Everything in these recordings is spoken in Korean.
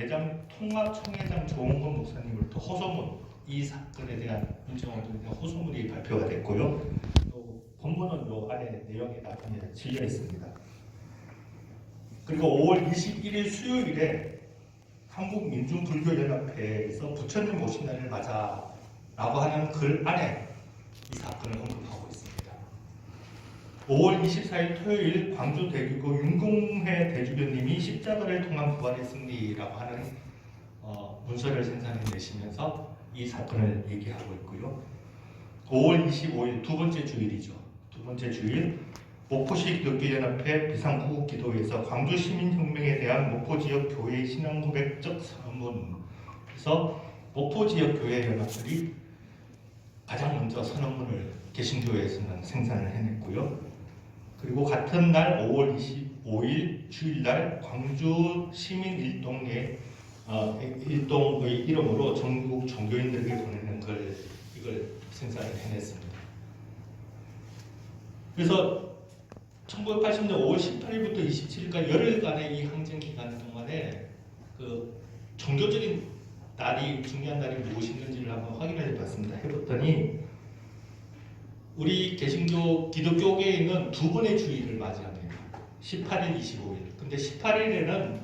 내장 통합총회장 조홍건 목사님으로부터 호소문, 이 사건에 대한 민정을 대한 호소문이 발표가 됐고요. 또 본문은 요 안에 내용이 다 실려 있습니다. 그리고 5월 21일 수요일에 한국민중불교연합회에서 부처님 오신 날을 맞아라고 하는 글 안에 이 사건을 언급하고 있습니다. 5월 24일 토요일 광주 대교구 윤공회 대주교님이 십자가를 통한 부활의 승리라고 하는 문서를 생산해내시면서 이 사건을 얘기하고 있고요. 5월 25일 두 번째 주일이죠. 두 번째 주일 목포시 기독교연합회 비상구국기도회에서 광주시민혁명에 대한 목포지역 교회 신앙고백적 선언문에서 목포지역 교회 연합들이 가장 먼저 선언문을 개신교회에서는 생산을 해냈고요. 그리고 같은 날 5월 25일 주일날 광주 시민일동의 일동의 이름으로 전국 종교인들에게 보내는 이걸 생산을 해냈습니다. 그래서 1980년 5월 18일부터 27일까지 열흘간의 이 항쟁 기간 동안에 그 종교적인 날이 중요한 날이 무엇인지를 한번 확인을 해봤습니다. 해봤더니 우리 개신교 기독교계에는 두 번의 주일을 맞이합니다. 18일, 25일. 근데 18일에는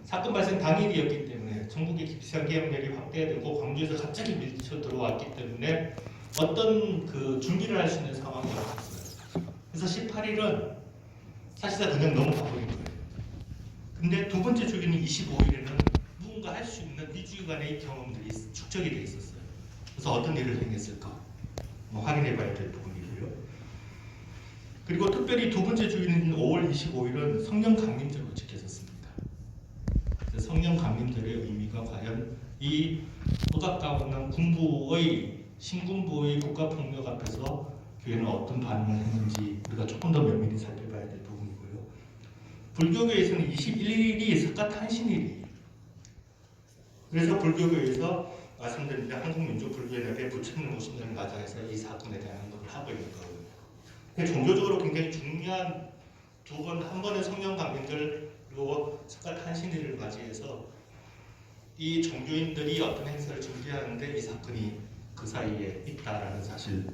사건 발생 당일이었기 때문에 전국의 비상계엄령이 확대되고 광주에서 갑자기 밀쳐 들어왔기 때문에 어떤 그 준비를 할 수 있는 상황이 없었어요. 그래서 18일은 사실상 그냥 넘어가버린 거예요. 근데 두 번째 주기는 25일에는 누군가 할 수 있는 위주간의 경험들이 축적이 돼 있었어요. 그래서 어떤 일을 행했을까? 확인해 봐야 될 부분이고요. 그리고 특별히 두 번째 주기는 5월 25일은 성령 강림절로 지켜졌습니다. 성령 강림절의 의미가 과연 이 억압당하는 군부의 신군부의 국가폭력 앞에서 교회는 어떤 반응을 했는지 우리가 조금 더 면밀히 살펴봐야 될 부분이고요. 불교계에서는 21일이 석가탄신일이에요. 그래서 불교계에서 말씀드린 한국민족불교연합회 부처님 오신 날을 맞아서 이 사건에 대한 언급을 하고 있는 거거든요. 종교적으로 굉장히 중요한 한 번의 성령 강림절 그리고 석가탄신일을 맞이해서 이 종교인들이 어떤 행사를 준비하는데 이 사건이 그 사이에 있다라는 사실.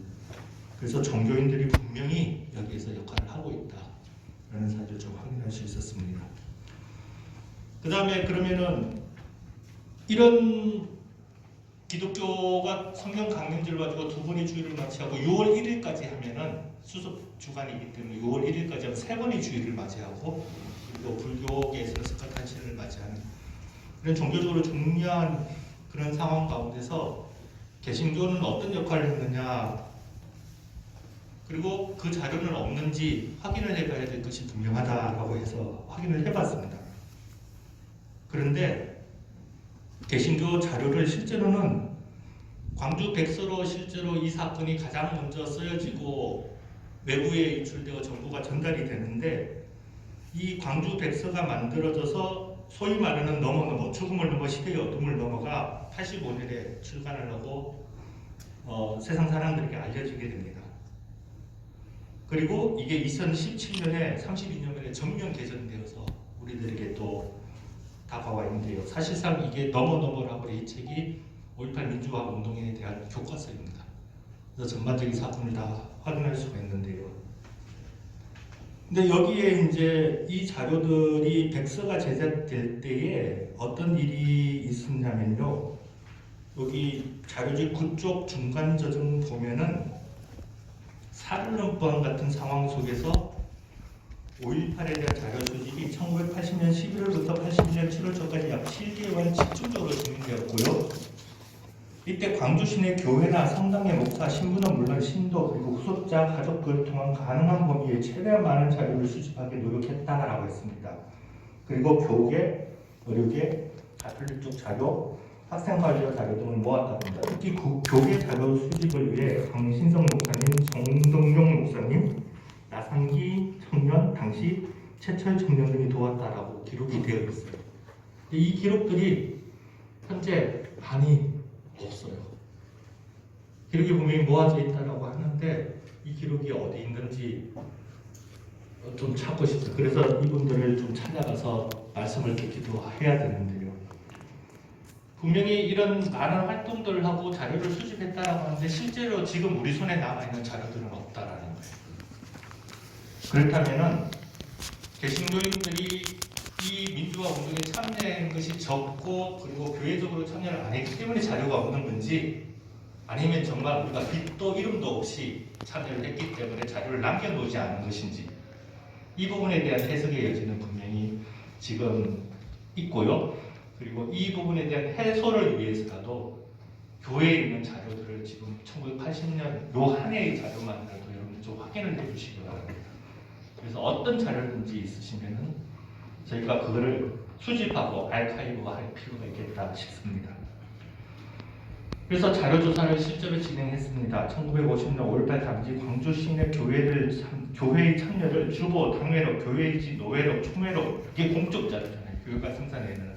그래서 종교인들이 분명히 여기에서 역할을 하고 있다라는 사실을 좀 확인할 수 있었습니다. 그 다음에 그러면은 이런 기독교가 성령 강림절 가지고 두 번의 주일을 맞이하고 6월 1일까지 하면은 수습 주간이기 때문에 6월 1일까지 하면 세 번의 주일을 맞이하고 그리고 불교계에서는 석가탄신일을 맞이하는 그런 종교적으로 중요한 그런 상황 가운데서 개신교는 어떤 역할을 했느냐 그리고 그 자료는 없는지 확인을 해봐야 될 것이 분명하다라고 해서 확인을 해봤습니다. 그런데 개신교 자료를 실제로는 광주 백서로 실제로 이 사건이 가장 먼저 쓰여지고 외부에 유출되고 정보가 전달이 되는데 이 광주 백서가 만들어져서 소위 말하는 죽음을 넘어 시대의 어둠을 넘어가 85년에 출간을 하고 세상 사람들에게 알려지게 됩니다. 그리고 이게 2017년에 32년 만에 전면 개전되어서 우리들에게 또 다가와 있는데요. 사실상 이게 넘어라고 이 책이 5.18 민주화 운동에 대한 교과서입니다. 그래서 전반적인 사건을 다 확인할 수가 있는데요. 근데 여기에 이제 이 자료들이 백서가 제작될 때에 어떤 일이 있었냐면요. 여기 자료집 9쪽 중간 저점 보면은 사르름법 같은 상황 속에서 5.18에 대한 자료 수집이 1980년 11월부터 81년 7월 초까지 약 7개월 집중적으로 진행되었고요. 이때 광주 시내 교회나 성당의 목사, 신부는 물론 신도 그리고 후속자, 가족들을 통한 가능한 범위의 최대한 많은 자료를 수집하기 노력했다라고 했습니다. 그리고 교계, 의료계, 가톨릭 쪽 자료, 학생관리와 자료 등을 모았다고 합니다. 특히 교계 자료 수집을 위해 강신성 목사님, 정동용 목사님, 나상기 청년, 당시 최철 청년 등이 도왔다라고 기록이 되어 있어요. 이 기록들이 현재 많이 없어요. 기록이 분명히 모아져 있다라고 하는데 이 기록이 어디 있는지 좀 찾고 싶어요. 그래서 이분들을 좀 찾아가서 말씀을 듣기도 해야 되는데요. 분명히 이런 많은 활동들을 하고 자료를 수집했다라고 하는데 실제로 지금 우리 손에 남아있는 자료들은 없다라는 거예요. 그렇다면은 개신교인들이 이 민주화 운동에 참여한 것이 적고 그리고 교회적으로 참여를 안 했기 때문에 자료가 없는 건지, 아니면 정말 우리가 빛도 이름도 없이 참여를 했기 때문에 자료를 남겨놓지 않은 것인지, 이 부분에 대한 해석의 여지는 분명히 지금 있고요. 그리고 이 부분에 대한 해소를 위해서라도 교회에 있는 자료들을 지금 1980년 요 한 해의 자료만이라도 여러분 좀 확인을 해주시기 바랍니다. 그래서 어떤 자료든지 있으시면은 저희가 그거를 수집하고 알카이브할 필요가 있겠다 싶습니다. 그래서 자료조사를 실제로 진행했습니다. 1950년 5.18 당시 광주 시내 교회의 참여를 주보, 당회로, 교회지, 노회로, 총회로, 이게 공적 자료잖아요. 교회가 생산해내는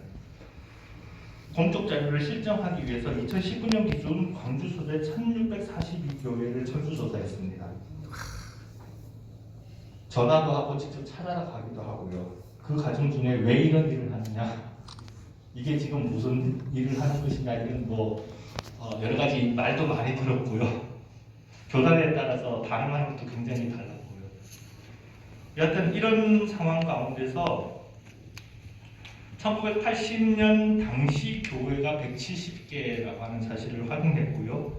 공적 자료를 실정하기 위해서 2019년 기준 광주 소재 1642교회를 전수조사했습니다. 전화도 하고 직접 찾아가기도 하고요. 그 과정 중에 왜 이런 일을 하느냐, 이게 지금 무슨 일을 하는 것이냐, 이런 여러 가지 말도 많이 들었고요. 교단에 따라서 반응하는 것도 굉장히 달랐고요. 여하튼 이런 상황 가운데서 1980년 당시 교회가 170개라고 하는 사실을 확인했고요.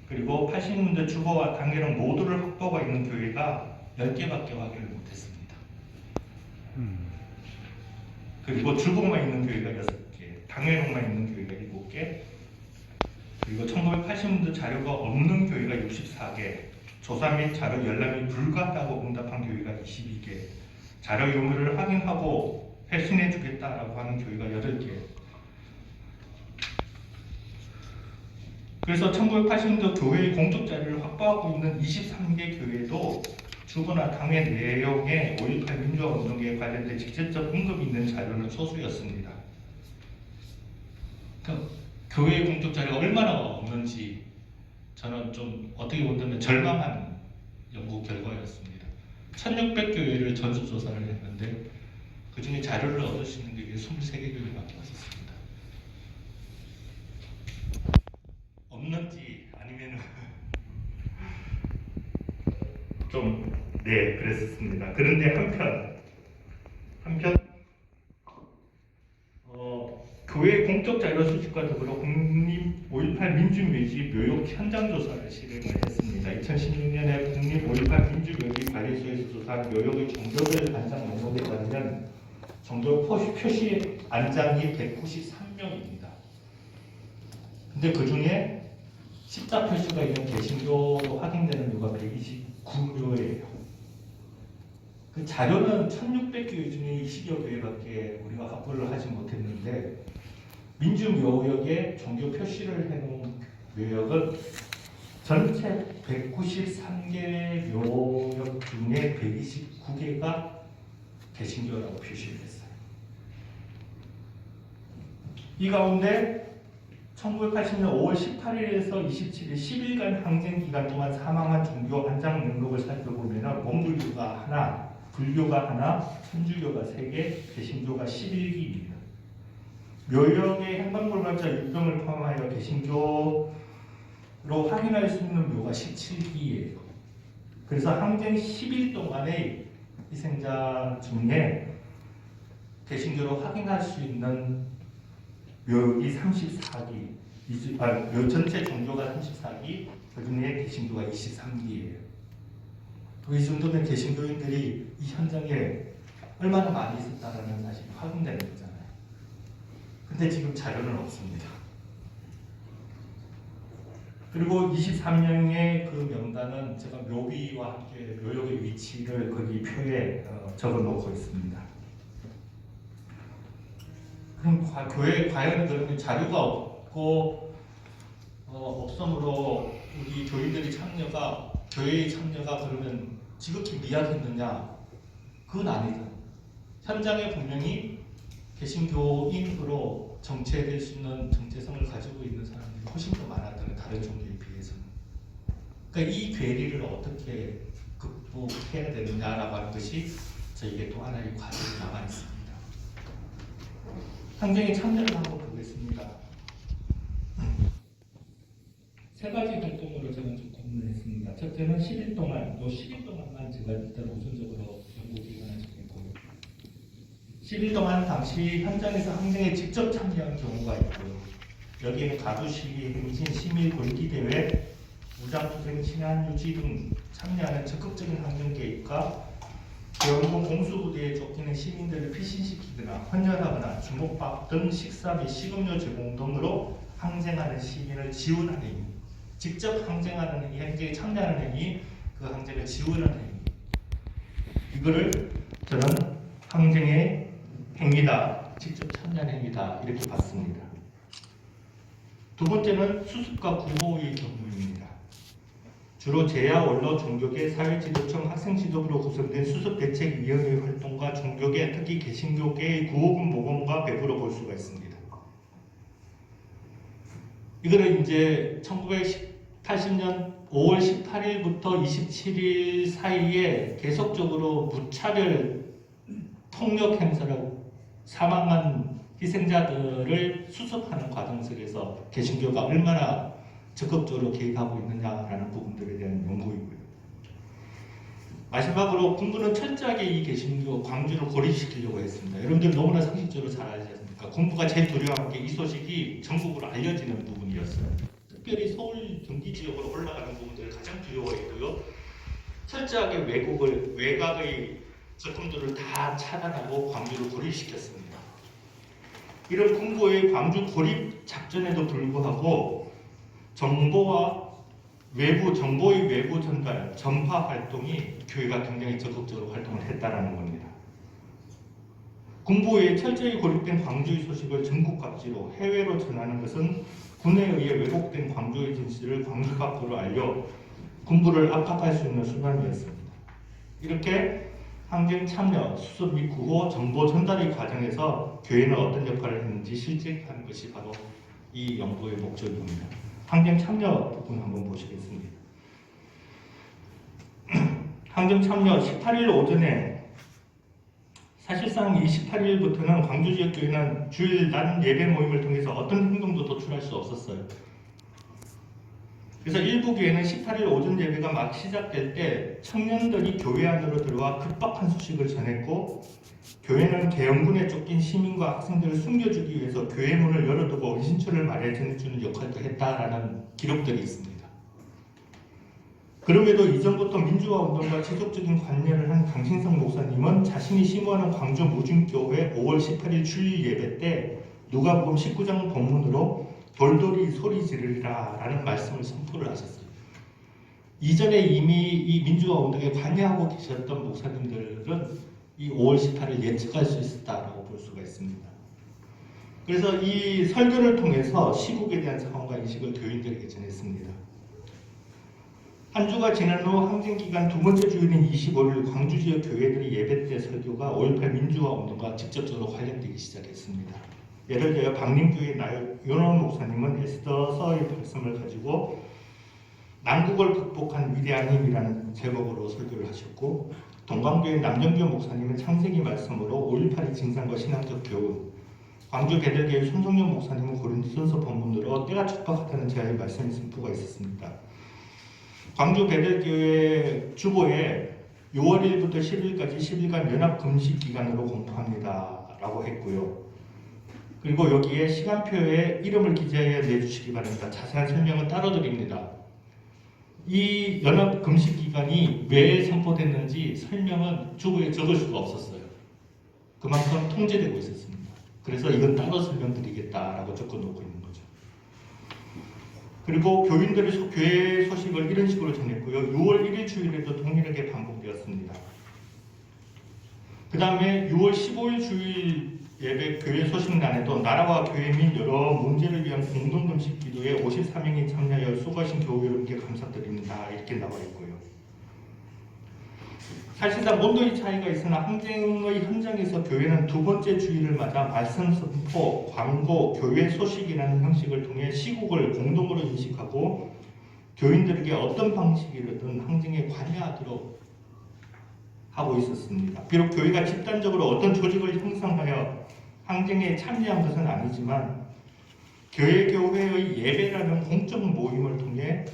그리고 80년대 주보와 당회론 모두를 확보가 있는 교회가 10개밖에 확인을 못했습니다. 그리고 주보만 있는 교회가 6개, 당회론만 있는 교회가 7개, 그리고 1980년도 자료가 없는 교회가 64개, 조사 및 자료 열람이 불가하다고 응답한 교회가 22개, 자료 유무를 확인하고 회신해 주겠다라고 하는 교회가 8개. 그래서 1980년도 교회의 공적 자료를 확보하고 있는 23개 교회도 주보나 당회 내용에 5.18 민주화 운동에 관련된 직접적 언급이 있는 자료는 소수였습니다. 교회의 공적 자료가 얼마나 없는지 저는 좀 어떻게 본다면 절망한 연구 결과였습니다. 1600교회를 전수조사를 했는데 그 중에 자료를 얻을 수 있는 게 23개 교회밖에 없었습니다. 없는지 아니면 그랬었습니다. 그런데 한편 교회 공적 자료 수집과 더불어 국립 5.18 민주묘지 묘역 현장 조사를 실행을 했습니다. 2016년에 국립 5.18 민주묘지 관리소에서 조사한 묘역의 종교별 안장 명목에 따르면 종교 표시 안장이 193명입니다. 근데 그 중에 십자 표시가 있는 개신교로 확인되는 묘가 129묘예요. 그 자료는 1600교회 중에 20여 교회밖에 우리가 확보를 하지 못했는데, 민주묘역에 종교 표시를 해놓은 묘역은 전체 193개 묘역 중에 129개가 개신교라고 표시를 했어요. 이 가운데 1980년 5월 18일에서 27일 10일간 항쟁 기간 동안 사망한 종교 안장 명록을 살펴보면 몽불교가 하나, 불교가 하나, 천주교가 3개, 개신교가 11기입니다. 묘역의 행방불만자 6병을 포함하여 개신교로 확인할 수 있는 묘가 17기예요. 그래서 항쟁 10일 동안의 희생자 중에 개신교로 확인할 수 있는 묘역이 34기, 묘 전체 종교가 34기, 그 중에 개신교가 23기예요. 이 정도면 개신교인들이 이 현장에 얼마나 많이 있었다는 사실이 확인되는 거잖아요. 근데 지금 자료는 없습니다. 그리고 23명의 그 명단은 제가 묘비와 함께 묘역의 위치를 거기 표에 적어 놓고 있습니다. 그럼 교회 과연 그러면 자료가 없고 없으므로 우리 교인들의 참여가, 교회의 참여가 그러면 지극히 미약했느냐? 그건 아니다. 현장에 분명히 개신교인으로 정체될 수 있는 정체성을 가지고 있는 사람들이 훨씬 더 많았다는, 다른 종교에 비해서는. 그러니까 이 괴리를 어떻게 극복해야 되느냐라고 하는 것이 저에게 또 하나의 과제로 남아 있습니다. 항쟁에 참여를 한번 보겠습니다. 세 가지 활동으로 제가 좀 고민을 했습니다. 첫째는 10일 동안, 요 10일 동안만 제가 일단 우선적으로 연구 기간을 정했고요. 10일 동안 당시 현장에서 항쟁에 직접 참여한 경우가 있고요. 여기에는 가두 시위, 행진, 시민 권기 대회, 무장투쟁, 신안 유지 등 참여하는 적극적인 항쟁 개입과 대원군 공수부대에 쫓기는 시민들을 피신시키거나 헌혈하거나 주먹밥 등 식사 및 식음료 제공 등으로 항쟁하는 시민을 지원하는 행위, 직접 항쟁하는 행위, 행정에 참여하는 행위, 그 항쟁을 지원하는 행위, 이거를 저는 항쟁의 행위다, 직접 참여하는 행위다 이렇게 봤습니다. 두 번째는 수습과 구호의 경우입니다. 주로 제야, 원로, 종교계, 사회지도청, 학생지도부로 구성된 수습대책위원회 활동과 종교계, 특히 개신교계의 구호군 모범과 배부로 볼 수가 있습니다. 이거는 이제 1980년 5월 18일부터 27일 사이에 계속적으로 무차별 폭력 행사라고 사망한 희생자들을 수습하는 과정 속에서 개신교가 얼마나 적극적으로 개입하고 있느냐라는 부분들에 대한 연구이고요. 마지막으로 군부는 철저하게 이 개신교 광주를 고립시키려고 했습니다. 여러분들 너무나 상식적으로 잘 알지 않습니까? 군부가 제일 두려워한 게 이 소식이 전국으로 알려지는 부분이었어요. 특별히 서울 경기 지역으로 올라가는 부분들을 가장 두려워했고요. 철저하게 외곽의 적군들을 다 차단하고 광주를 고립시켰습니다. 이런 군부의 광주 고립 작전에도 불구하고 정보의 외부 전달, 전파 활동이 교회가 굉장히 적극적으로 활동을 했다라는 겁니다. 군부에 철저히 고립된 광주의 소식을 전국 각지로 해외로 전하는 것은 군에 의해 왜곡된 광주의 진실을 광주 밖으로 알려 군부를 압박할 수 있는 수단이었습니다. 이렇게 항쟁 참여, 수습 및 구호, 정보 전달의 과정에서 교회는 어떤 역할을 했는지 실증하는 것이 바로 이 연구의 목적입니다. 항쟁 참여 부분 한번 보시겠습니다. 항쟁 참여 18일 오전에 사실상 28일부터는 광주 지역 교회는 주일 난 예배 모임을 통해서 어떤 행동도 도출할 수 없었어요. 그래서 일부 교회는 18일 오전 예배가 막 시작될 때 청년들이 교회 안으로 들어와 급박한 소식을 전했고, 교회는 계엄군에 쫓긴 시민과 학생들을 숨겨주기 위해서 교회 문을 열어두고 은신처를 마련해주는 역할도 했다라는 기록들이 있습니다. 그럼에도 이전부터 민주화 운동과 지속적인 관여를 한 강신성 목사님은 자신이 심호하는 광주 무중교회 5월 18일 주일 예배 때 누가복음 19장 본문으로 돌돌이 소리 지르리라 라는 말씀을 선포를 하셨어요. 이전에 이미 이 민주화 운동에 관여하고 계셨던 목사님들은 이 5월 18일 예측할 수 있었다라고 볼 수가 있습니다. 그래서 이 설교를 통해서 시국에 대한 상황과 인식을 교인들에게 전했습니다. 한 주가 지난 후 항쟁기간 두 번째 주일인 25일 광주 지역 교회들의 예배 때 설교가 5.18 민주화 운동과 직접적으로 관련되기 시작했습니다. 예를 들어 방림교회 윤원 목사님은 에스더서의 말씀을 가지고 난국을 극복한 위대한 힘이라는 제목으로 설교를 하셨고, 동광교회 남정교 목사님은 창세기 말씀으로 5.18의 징상과 신앙적 교훈, 광주 베들교회 손성년 목사님은 고린도전서 본문으로 때가 촉박하다는 제아의 말씀이 선포가 있었습니다. 광주 베들교회 주보에 6월 1일부터 10일까지 10일간 연합 금식 기간으로 공포합니다 라고 했고요. 그리고 여기에 시간표에 이름을 기재해 내주시기 바랍니다. 자세한 설명은 따로 드립니다. 이 연합 금식 기간이 왜 선포됐는지 설명은 주보에 적을 수가 없었어요. 그만큼 통제되고 있었습니다. 그래서 이건 따로 설명드리겠다라고 적어놓고 있는 거죠. 그리고 교인들의 교회 소식을 이런 식으로 전했고요. 6월 1일 주일에도 동일하게 반복되었습니다. 그 다음에 6월 15일 주일 예배 교회 소식란에도 나라와 교회 및 여러 문제를 위한 공동금식 기도에 54명이 참여하여 수고하신 교우 여러분께 감사드립니다. 이렇게 나와 있고요. 사실상 온도의 차이가 있으나 항쟁의 현장에서 교회는 두 번째 주일을 맞아 말씀 선포, 광고, 교회 소식이라는 형식을 통해 시국을 공동으로 인식하고 교인들에게 어떤 방식이든 항쟁에 관여하도록 하고 있었습니다. 비록 교회가 집단적으로 어떤 조직을 형성하여 항쟁에 참여한 것은 아니지만 교회의 예배라는 공적 모임을 통해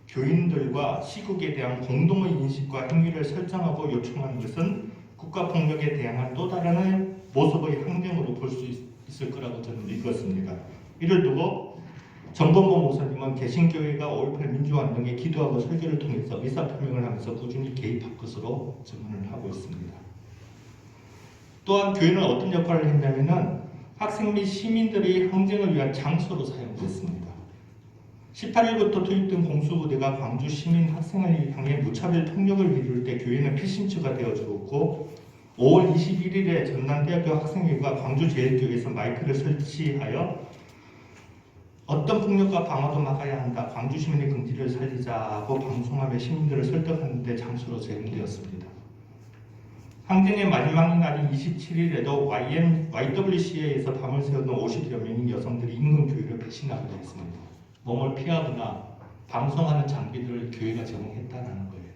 교인들과 시국에 대한 공동의 인식과 행위를 설정하고 요청하는 것은 국가폭력에 대항한 또 다른 모습의 항쟁으로 볼 수 있을 거라고 저는 믿었습니다. 이를 두고 정범보 목사님은 개신교회가 5.18 민주화운동에 기도하고 설교를 통해서 의사표명을 하면서 꾸준히 개입할 것으로 증언을 하고 있습니다. 또한 교회는 어떤 역할을 했냐면 학생 및 시민들의 항쟁을 위한 장소로 사용됐습니다. 18일부터 투입된 공수부대가 광주 시민 학생을 향해 무차별 폭력을 이룰 때 교회는 필심처가 되어주었고 5월 21일에 전남대학교 학생회가 광주제일교회에서 마이크를 설치하여 어떤 폭력과 방화도 막아야 한다. 광주 시민의 긍지를 살리자고 방송하며 시민들을 설득하는 데 장소로 사용되었습니다. 항쟁의 마지막 날인 27일에도 YWCA에서 밤을 새우던 50여 명의 여성들이 인근교회를 배신하기도 했습니다. 몸을 피하거나 방송하는 장비들을 교회가 제공했다는 거예요.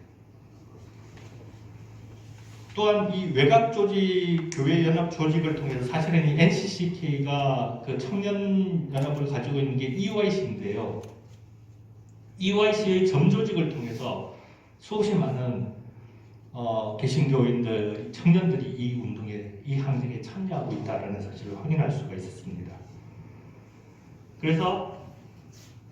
또한 이 외곽 조직, 교회 연합 조직을 통해서 사실은 이 NCCK가 그 청년 연합을 가지고 있는 게 EYC인데요. EYC의 점 조직을 통해서 수없이 많은 개신교인들, 청년들이 이 운동에, 이 항쟁에 참여하고 있다는 사실을 확인할 수가 있었습니다. 그래서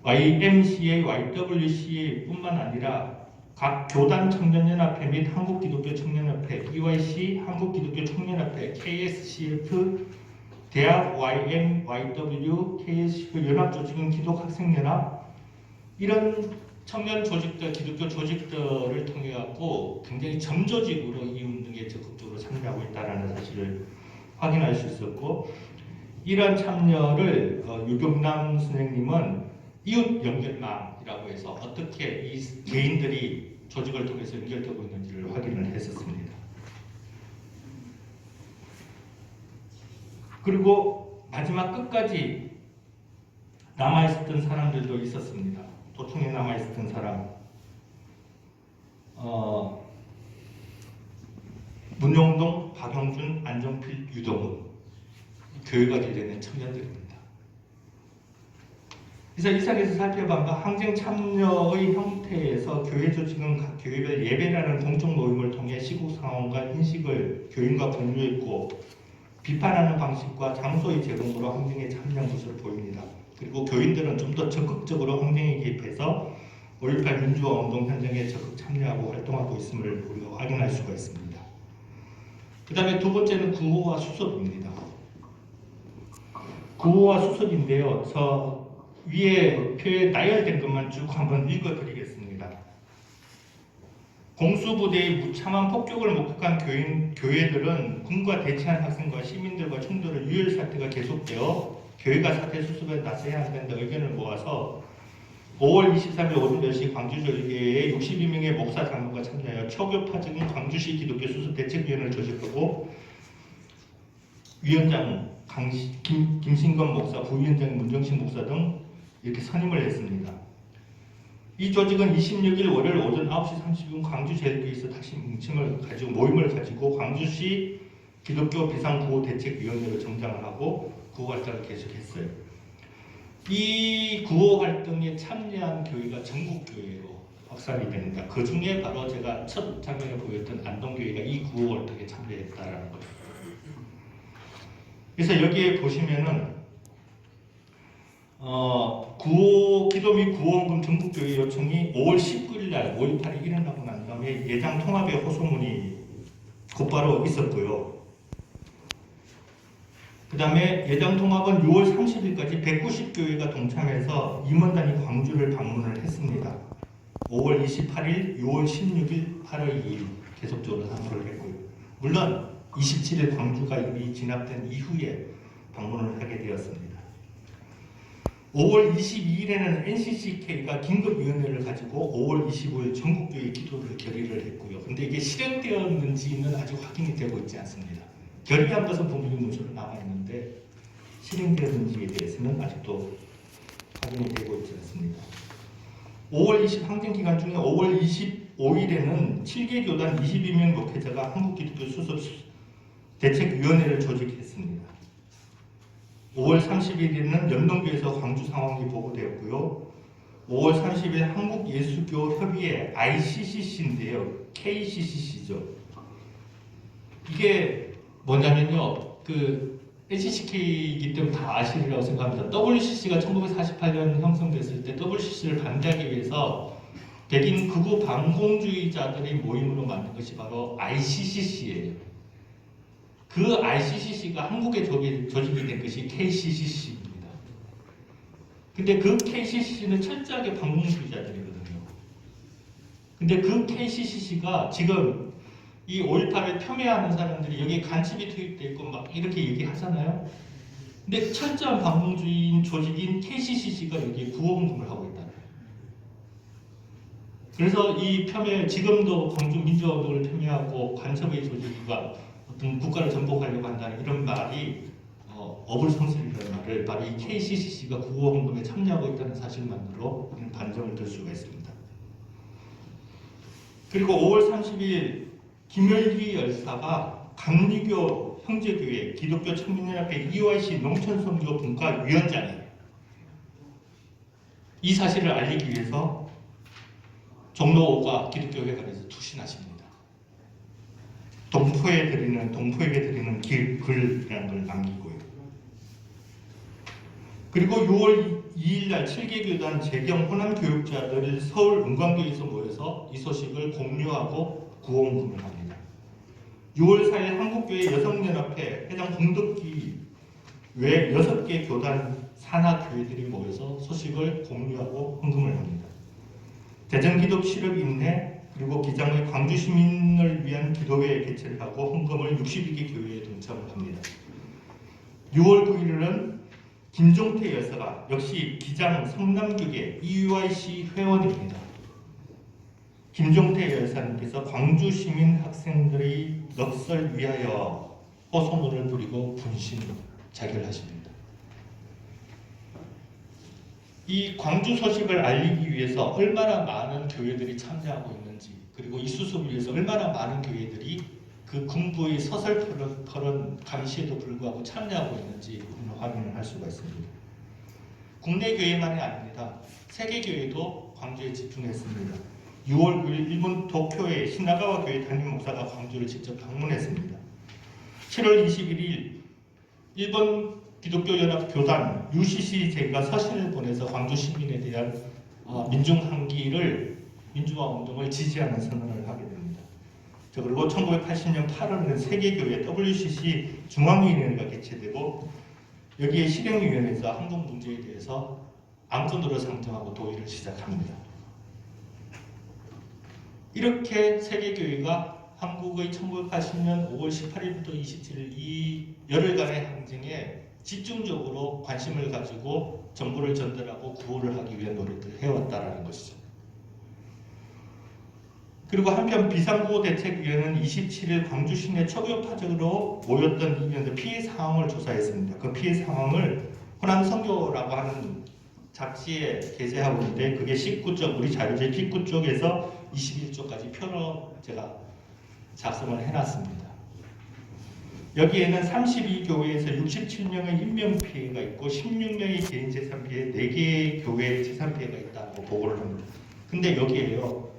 YMCA, YWCA뿐만 아니라 각 교단 청년연합회 및 한국기독교 청년협회, EYC, 한국기독교 청년협회, KSCF, 대학 YM, YW, KSCF 연합조직인 기독학생연합 이런 청년 조직들, 기독교 조직들을 통해 갖고 굉장히 점조직으로 이 운동에 적극적으로 참여하고 있다는 사실을 확인할 수 있었고 이러한 참여를 유경남 선생님은 이웃 연결망이라고 해서 어떻게 이 개인들이 조직을 통해서 연결되고 있는지를 확인을 했었습니다. 그리고 마지막 끝까지 남아있었던 사람들도 있었습니다. 도청에 남아있었던 사람 문용동, 박영준, 안정필, 유동훈 교회가 되는 청년들입니다. 그래서 이 상에서 살펴본 항쟁 참여의 형태에서 교회 조직은 각 교회별 예배라는 공적 모임을 통해 시국 상황과 인식을 교인과 공유했고 비판하는 방식과 장소의 제공으로 항쟁에 참여한 것으로 보입니다. 그리고 교인들은 좀 더 적극적으로 항쟁에 개입해서 5.18 민주화 운동 현장에 적극 참여하고 활동하고 있음을 우리가 확인할 수가 있습니다. 그 다음에 두 번째는 구호와 수습입니다. 구호와 수습인데요. 저 위에 표에 나열된 것만 쭉 한번 읽어드리겠습니다. 공수부대의 무참한 폭격을 목격한 교회들은 군과 대치한 학생과 시민들과 충돌을 유혈 사태가 계속되어 교회가 사태 수습에 나서야 한다는 의견을 모아서 5월 23일 오전 10시 광주절교회에 62명의 목사 장로가 참여하여 초교파적인 광주시 기독교 수습 대책위원회를 조직하고 위원장 김신건 목사, 부위원장 문정식 목사 등 이렇게 선임을 했습니다. 이 조직은 26일 월요일 오전 9시 30분 광주제일교회에서 다시 모임을 가지고 광주시 기독교 비상구호대책위원회로 정장을 하고 구호 활동을 계속했어요. 이 구호 활동에 참여한 교회가 전국교회로 확산이 됩니다. 그 중에 바로 제가 첫 장면에 보였던 안동교회가 이 구호 활동에 참여했다라는 거죠. 그래서 여기에 보시면은 기도 및 구호원금 전국교회 요청이 5월 19일 날 5.18이 일어나고 난 다음에 예장 통합의 호소문이 곧바로 있었고요. 그 다음에 예장 통합은 6월 30일까지 190교회가 동참해서 임원단이 광주를 방문을 했습니다. 5월 28일, 6월 16일, 8월 2일 계속적으로 상소를 했고요. 물론 27일 광주가 이미 진압된 이후에 방문을 하게 되었습니다. 5월 22일에는 NCCK가 긴급위원회를 가지고 5월 25일 전국교회 기도를 결의를 했고요. 근데 이게 실행되었는지는 아직 확인이 되고 있지 않습니다. 결의한 것은 분명히 문서로 남아있는데 실행되었는지에 대해서는 아직도 확인이 되고 있지 않습니다. 5월 20 항쟁기간 중에 5월 25일에는 7개 교단 22명 목회자가 한국기독교 수습 대책위원회를 조직했습니다. 5월 30일에는 연동교에서 광주 상황이 보고되었고요. 5월 30일 한국예수교협의회 ICCC인데요. KCCC죠. 이게 뭐냐면요. NCCK이기 때문에 다 아시리라고 생각합니다. WCC가 1948년 형성됐을 때 WCC를 반대하기 위해서 백인 극우 반공주의자들의 모임으로 만든 것이 바로 ICCC예요. 그 ICCC가 한국에 조직이 된 것이 KCCC입니다. 근데 그 KCCC는 철저하게 반공주의자들이거든요. 근데 그 KCCC가 지금 이 5.18을 폄훼하는 사람들이 여기에 간첩이 투입되어 있고 막 이렇게 얘기하잖아요. 근데 철저한 반공주의인 조직인 KCCC가 여기에 구호헌금을 하고 있다. 그래서 이 폄훼, 지금도 광주 민주화운동을 폄훼하고 간첩의 조직과 어떤 국가를 전복하려고 한다는 이런 말이 어불성설이라는 말을 바로 이 KCCC가 구호헌금에 참여하고 있다는 사실만으로 우리는 반정을 들 수가 있습니다. 그리고 5월 30일 김열기 열사가 감리교 형제교회 기독교 청년연합회 EYC 농촌선교 분과위원장이에요. 이 사실을 알리기 위해서 종로가 기독교회관에서 투신하십니다. 동포에게 드리는 글이라는 걸 남기고요. 그리고 6월 2일날 7개교단 재경 호남 교육자들이 서울 은광교에서 모여서 이 소식을 공유하고 구호헌금을 합니다. 6월 4일 한국교회 여성연합회 회장 홍덕기 외 6개 교단 산하교회들이 모여서 소식을 공유하고 헌금을 합니다. 대전기독 실업인회 그리고 기장의 광주 시민을 위한 기도회 개최를 하고 헌금을 62개 교회에 동참을 합니다. 6월 9일은 김종태 여사가 역시 기장 성남교계 EYC 회원입니다. 김종태 여사님께서 광주 시민 학생들의 넉살 위하여 호소문을 부리고 분신 자결하십니다. 이 광주 소식을 알리기 위해서 얼마나 많은 교회들이 참여하고 있는지, 그리고 이 수습을 위해서 얼마나 많은 교회들이 그 군부의 서슬퍼런 감시에도 불구하고 참여하고 있는지 확인을 할 수가 있습니다. 국내 교회만이 아닙니다. 세계 교회도 광주에 집중했습니다. 6월 9일 일본 도쿄의 시나가와 교회 담임 목사가 광주를 직접 방문했습니다. 7월 21일 일본 기독교연합 교단 UCCJ가 서신을 보내서 광주 시민에 대한 민주화 운동을 지지하는 선언을 하게 됩니다. 그리고 1980년 8월에는 세계교회 WCC 중앙위원회가 개최되고 여기에 실행위원회에서 한국 문제에 대해서 안건으로 상정하고 도의를 시작합니다. 이렇게 세계교회가 한국의 1980년 5월 18일부터 27일 이 열흘간의 항쟁에 집중적으로 관심을 가지고 정보를 전달하고 구호를 하기 위한 노력을 해왔다는 것이죠. 그리고 한편 비상구호대책위원회는 27일 광주 시내 초교파적으로 모였던 이면의 피해 상황을 조사했습니다. 그 피해 상황을 호남선교라고 하는 잡지에 게재하고 있는데 그게 19쪽, 우리 자료제 19쪽에서 21쪽까지 표로 제가 작성을 해놨습니다. 여기에는 32교회에서 67명의 인명피해가 있고 16명의 개인 재산피해, 4개의 교회 재산피해가 있다고 보고를 합니다. 근데 여기에요.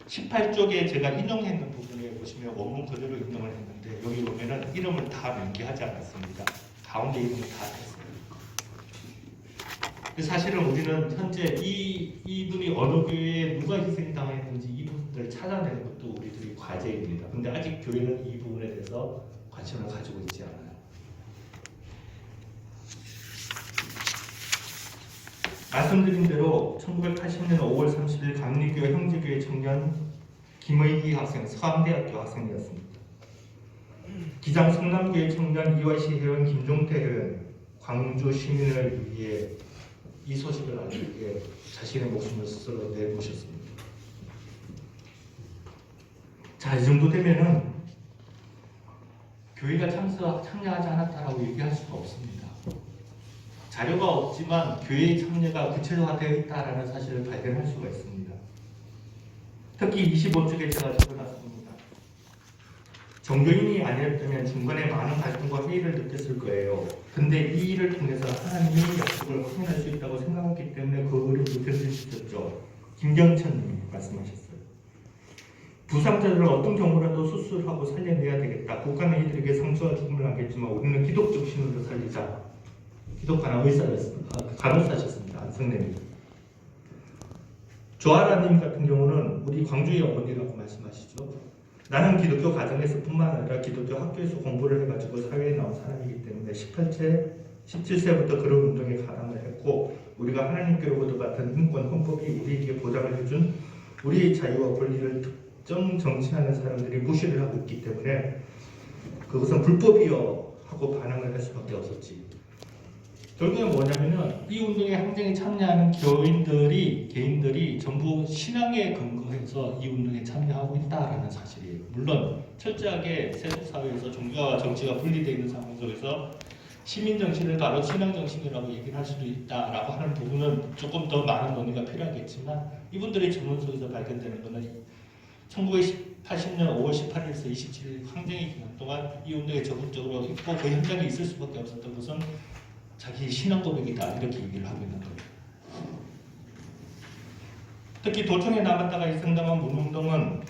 18쪽에 제가 인용했는 부분에 보시면 원문 그대로 인용을 했는데 여기 보면은 이름을 다 명기하지 않았습니다. 가운데 이름을 다 했어요. 사실은 우리는 현재 이분이 어느 교회에 누가 희생당했는지 이 부분들을 찾아내는 것도 우리들의 과제입니다. 근데 아직 교회는 이 부분에 대해서 관심을 가지고 있지 않아요. 말씀드린 대로 1980년 5월 30일 감리교 형제교회 청년 김의기 학생, 서강대학교 학생이었습니다. 기장 성남교회 청년 EYC 회원 김종태 회원, 광주 시민을 위해 이 소식을 알리기 위해 자신의 목숨을 스스로 내놓으셨습니다. 자, 이 정도 되면은 교회가 참여하지 않았다라고 얘기할 수가 없습니다. 자료가 없지만 교회의 참여가 구체화되어 있다라는 사실을 발견할 수가 있습니다. 특히 25쪽에 제가 적어놨습니다. 종교인이 아니었다면 중간에 많은 갈등과 회의를 느꼈을 거예요. 근데 이 일을 통해서 하나님의 약속을 확인할 수 있다고 생각했기 때문에 그 어려움을 견딜 수 있었죠. 김경천님이 말씀하셨어요. 부상자들을 어떤 경우라도 수술하고 살려내야 되겠다. 국가는 이들에게 상처와 죽음을 안겠지만 우리는 기독적 신으로 살리자. 기독가나 간호사셨습니다. 안성래님. 조아라님 같은 경우는 우리 광주의 어머니라고 말씀하시죠. 나는 기독교 가정에서 뿐만 아니라 기독교 학교에서 공부를 해가지고 사회에 나온 사람이기 때문에 17세부터 그런 운동에 가담을 했고 우리가 하나님께로부터 받은 인권 헌법이 우리에게 보장을 해준 우리의 자유와 권리를 특정 정치하는 사람들이 무시를 하고 있기 때문에 그것은 불법이요 하고 반응을 할 수밖에 없었지. 결국엔 뭐냐면은 이 운동에 항쟁에 참여하는 개인들이 전부 신앙에 근거해서 이 운동에 참여하고 있다라는 사실이에요. 물론 철저하게 세속사회에서 종교와 정치가 분리되어 있는 상황 속에서 시민정신을 바로 신앙정신이라고 얘기를 할 수도 있다라고 하는 부분은 조금 더 많은 논의가 필요하겠지만 이분들의 전문 속에서 발견되는 것은 1980년 5월 18일에서 27일 항쟁의 기간 동안 이 운동에 적극적으로 있고 그 현장에 있을 수밖에 없었던 것은 자기 신앙 고백이다 이렇게 얘기를 하고 있는 거예요. 특히 도청에 남았다가 희생당한 문운동은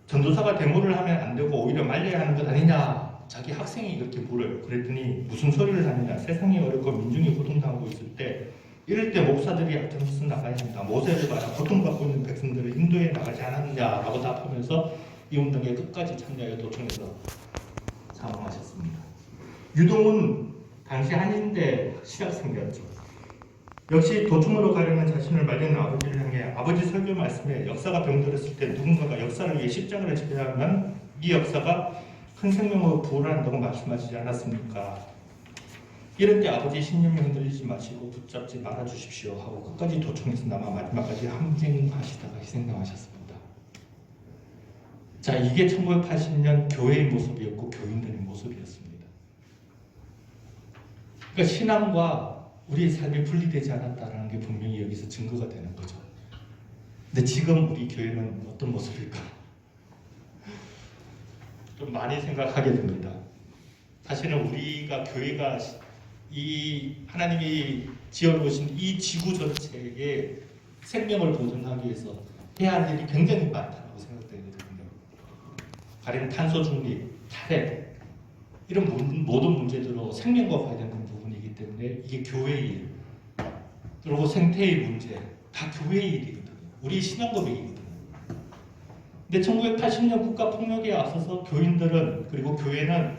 전도사가 데모를 하면 안 되고 오히려 말려야 하는 것 아니냐 자기 학생이 이렇게 물어요. 그랬더니 무슨 소리를 하느냐 세상이 어렵고 민중이 고통당하고 있을 때 이럴 때 목사들이 앞장서서 나가야 한다. 모세를 봐라 고통받고 있는 백성들을 인도에 나가지 않았느냐라고 답하면서 이 운동에 끝까지 참여하여 도청에서 사망하셨습니다. 유동은 당시 한인대 신학생이었죠. 역시 도청으로 가려는 자신을 말리는 아버지를 향해 아버지 설교 말씀에 역사가 병들었을 때 누군가가 역사를 위해 십자가를 지켜야 하면 이 역사가 큰 생명으로 부활한다고 말씀하시지 않았습니까? 이럴 때 아버지 신념을 흔들리지 마시고 붙잡지 말아주십시오 하고 끝까지 도청에서 남아 마지막까지 항쟁하시다가 희생당하셨습니다. 자, 이게 1980년 교회의 모습이었고 교인들의 모습이었습니다. 그러니까 신앙과 우리의 삶이 분리되지 않았다는 게 분명히 여기서 증거가 되는 거죠. 근데 지금 우리 교회는 어떤 모습일까? 좀 많이 생각하게 됩니다. 사실은 우리가 교회가 이 하나님이 지어놓으신 이 지구 전체의 생명을 보존하기 위해서 해야 할 일이 굉장히 많다고 생각되거든요. 가령 탄소 중립, 탈핵 이런 모든 문제들로 생명과 관련된 부분이기 때문에 이게 교회의 일 그리고 생태의 문제 다 교회의 일이거든요. 우리 신앙 고백이거든요. 근데 1980년 국가폭력에 앞서서 교인들은 그리고 교회는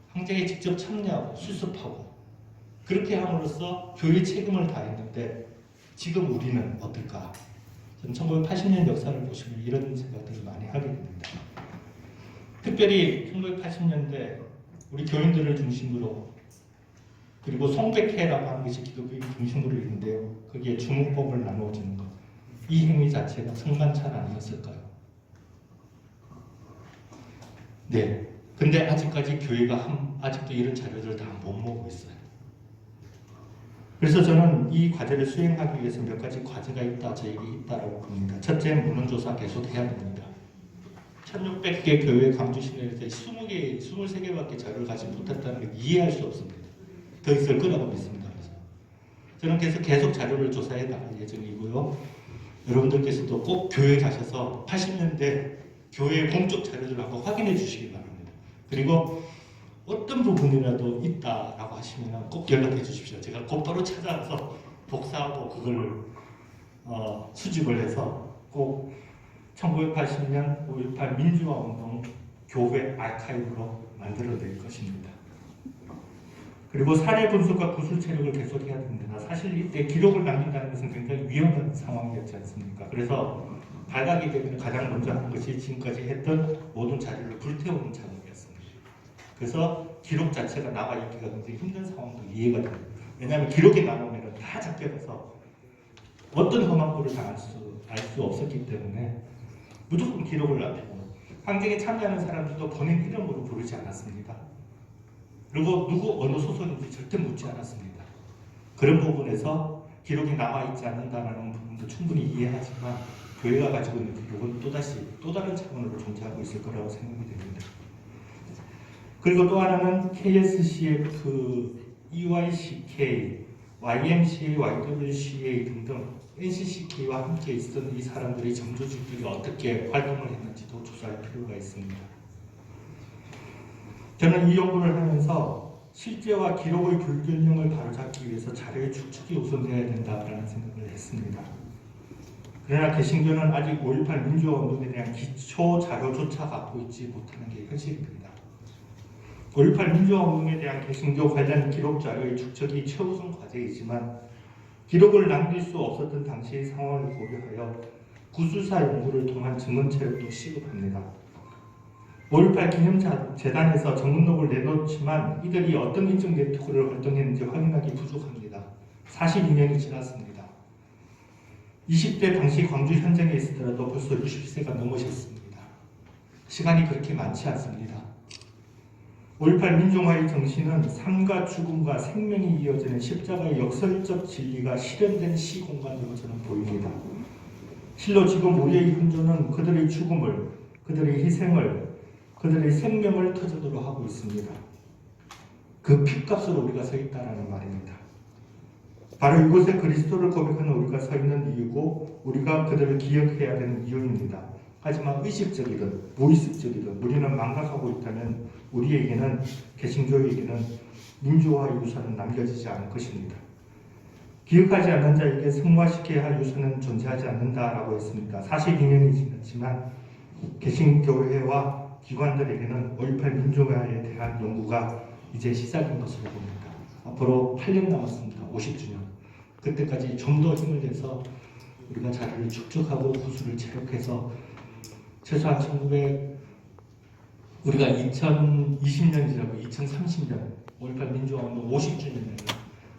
항쟁에 직접 참여하고 수습하고 그렇게 함으로써 교회 책임을 다했는데 지금 우리는 어떨까? 저는 1980년 역사를 보시면 이런 생각들을 많이 하게 됩니다. 특별히 1980년대 우리 교인들을 중심으로 그리고 송백회라고 하는 것이 기독교인 중심으로 있는데요. 거기에 주문법을 나누어지는 것. 이 행위 자체가 성만찬 아니었을까요? 네. 근데 아직까지 교회가 아직도 이런 자료들을 다 못 모으고 있어요. 그래서 저는 이 과제를 수행하기 위해서 몇 가지 과제가 있다, 저에게 있다라고 봅니다. 첫째, 문헌조사 계속 해야 됩니다. 1600개 교회 광주 시내에서 23개밖에 자료를 가지 못했다는 걸 이해할 수 없습니다. 더 있을 거라고 믿습니다. 그래서 저는 계속 자료를 조사해 나갈 예정이고요. 여러분들께서도 꼭 교회에 가셔서 80년대 교회의 공적 자료들을 한번 확인해 주시기 바랍니다. 그리고 어떤 부분이라도 있다라고 하시면 꼭 연락해 주십시오. 제가 곧바로 찾아가서 복사하고 그걸 수집을 해서 꼭 1980년 5.18 민주화운동 교회 아카이브로 만들어낼 것입니다. 그리고 사례 분석과 구술 체력을 계속해야 됩니다. 사실 이때 기록을 남긴다는 것은 굉장히 위험한 상황이었지 않습니까? 그래서 발각이 되면 가장 먼저 하는 것이 지금까지 했던 모든 자료를 불태우는 작업이었습니다. 그래서 기록 자체가 나와 있기가 굉장히 힘든 상황도 이해가 됩니다. 왜냐하면 기록이 나오면 다 잡혀가서 어떤 험한 꼴을 당할 알 수 없었기 때문에 무조건 기록을 남기고 항쟁에 참여하는 사람들도 본인 이름으로 부르지 않았습니다. 그리고 누구 어느 소속인지 절대 묻지 않았습니다. 그런 부분에서 기록이 남아있지 않는다는 부분도 충분히 이해하지만 교회가 가지고 있는 기록은 또 다른 차원으로 존재하고 있을 거라고 생각이 됩니다. 그리고 또 하나는 KSCF, EYCK, YMCA, YWCA 등등 NCCK와 함께 있었던 이 사람들이 정조직들이 어떻게 활동을 했는지도 조사할 필요가 있습니다. 저는 이 연구를 하면서 실제와 기록의 불균형을 바로잡기 위해서 자료의 축적이 우선되어야 된다라는 생각을 했습니다. 그러나 개신교는 아직 5.18 민주화운동에 대한 기초 자료조차 갖고 있지 못하는 게 현실입니다. 5.18 민주화운동에 대한 개신교 관련 기록 자료의 축적이 최우선 과제이지만 기록을 남길 수 없었던 당시의 상황을 고려하여 구술사 연구를 통한 증언 체력도 시급합니다. 5.18 기념재단에서 전문록을 내놓지만 이들이 어떤 인적 네트워크를 활동했는지 확인하기 부족합니다. 42년이 지났습니다. 20대 당시 광주 현장에 있었더라도 벌써 60세가 넘으셨습니다. 시간이 그렇게 많지 않습니다. 5.18 민중화의 정신은 삶과 죽음과 생명이 이어지는 십자가의 역설적 진리가 실현된 시공간으로 저는 보입니다. 실로 지금 우리의 현존은 그들의 죽음을, 그들의 희생을, 그들의 생명을 터전으로 하고 있습니다. 그 핏값으로 우리가 서 있다는 말입니다. 바로 이곳에 그리스도를 고백하는 우리가 서 있는 이유고 우리가 그들을 기억해야 되는 이유입니다. 하지만 의식적이든 무의식적이든 우리는 망각하고 있다면 우리에게는, 개신교에게는 민주화의 유산은 남겨지지 않을 것입니다. 기억하지 않는 자에게 승화시켜야 할 유산은 존재하지 않는다라고 했습니다. 42년이 지났지만 개신교회와 기관들에게는 5.18 민주화에 대한 연구가 이제 시작인 것으로 봅니다. 앞으로 8년 남았습니다. 50주년. 그때까지 좀 더 힘을 내서 우리가 자료를 축적하고 구술을 체력해서 최소한 우리가 2020년이 지나고 2030년 5.18 민주화운동 50주년에는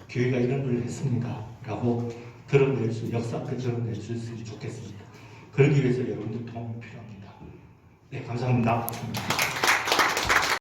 교회가 이런 일을 했습니다 라고 역사 앞에 드러낼 수 있으면 좋겠습니다. 그러기 위해서 여러분들 도움이 필요합니다. 네, 감사합니다.